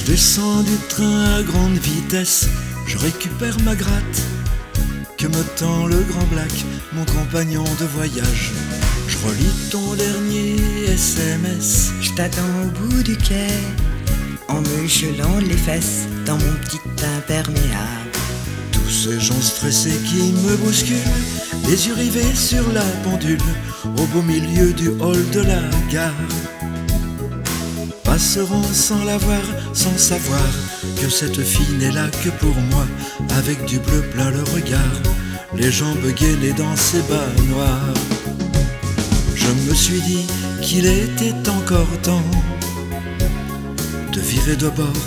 descends du train à grande vitesse, je récupère ma gratte que me tend le grand Black, mon compagnon de voyage. Je relis ton dernier SMS. Je t'attends au bout du quai, en me gelant les fesses dans mon petit imperméable. Tous ces gens stressés qui me bousculent, les yeux rivés sur la pendule, au beau milieu du hall de la gare, passeront sans l'avoir, sans savoir que cette fille n'est là que pour moi, avec du bleu plein le regard, les jambes gainées dans ses bas noirs. Je me suis dit qu'il était encore temps de virer de bord,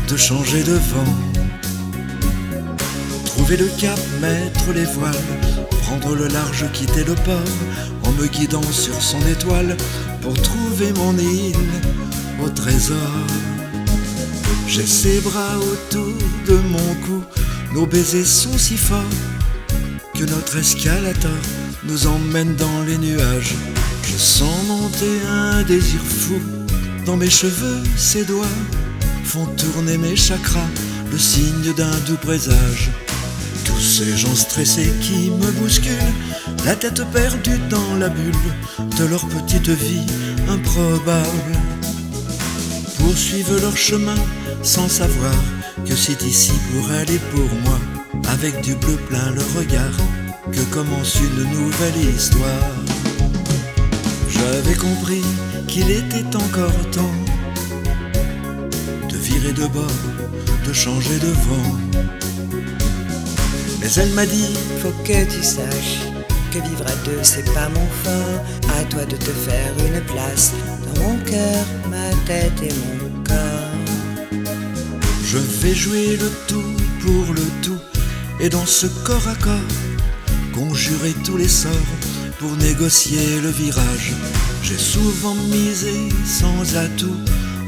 de changer de vent, trouver le cap, mettre les voiles, prendre le large, quitter le port, en me guidant sur son étoile pour trouver mon île au trésor. J'ai ses bras autour de mon cou, nos baisers sont si forts que notre escalator nous emmène dans les nuages. Je sens monter un désir fou dans mes cheveux, ses doigts font tourner mes chakras, le signe d'un doux présage. Tous ces gens stressés qui me bousculent, la tête perdue dans la bulle de leur petite vie improbable, poursuivent leur chemin sans savoir que c'est ici pour elle et pour moi, avec du bleu plein le regard, que commence une nouvelle histoire. J'avais compris qu'il était encore temps de virer de bord, de changer de vent. Mais elle m'a dit: faut que tu saches que vivre à deux c'est pas mon fort. À toi de te faire une place dans mon cœur, ma tête et mon corps. je vais jouer le tout pour le tout, et dans ce corps à corps conjurer tous les sorts pour négocier le virage. J'ai souvent misé sans atout,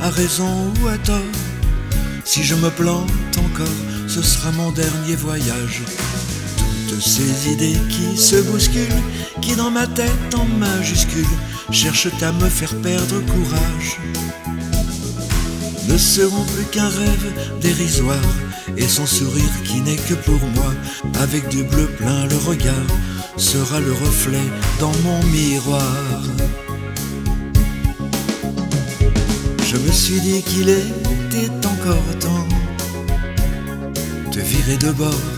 à raison ou à tort. Si je me plante encore, ce sera mon dernier voyage. Toutes ces idées qui se bousculent, qui dans ma tête en majuscule cherchent à me faire perdre courage, ne seront plus qu'un rêve dérisoire, et son sourire qui n'est que pour moi, avec du bleu plein le regard, sera le reflet dans mon miroir. Je me suis dit qu'il était encore temps de virer de bord,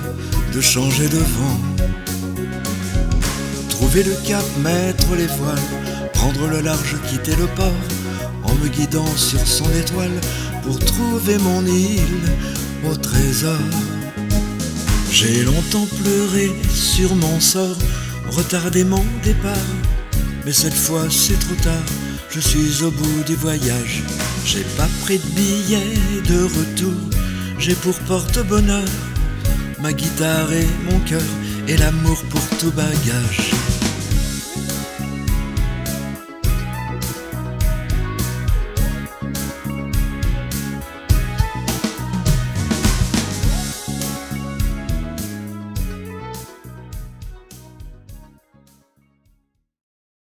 de changer de vent, trouver le cap, mettre les voiles, prendre le large, quitter le port, en me guidant sur son étoile pour trouver mon île au trésor. J'ai longtemps pleuré sur mon sort, retardé mon départ, mais cette fois c'est trop tard, je suis au bout du voyage. J'ai pas pris de billet de retour, j'ai pour porte-bonheur ma guitare et mon cœur, et l'amour pour tout bagage.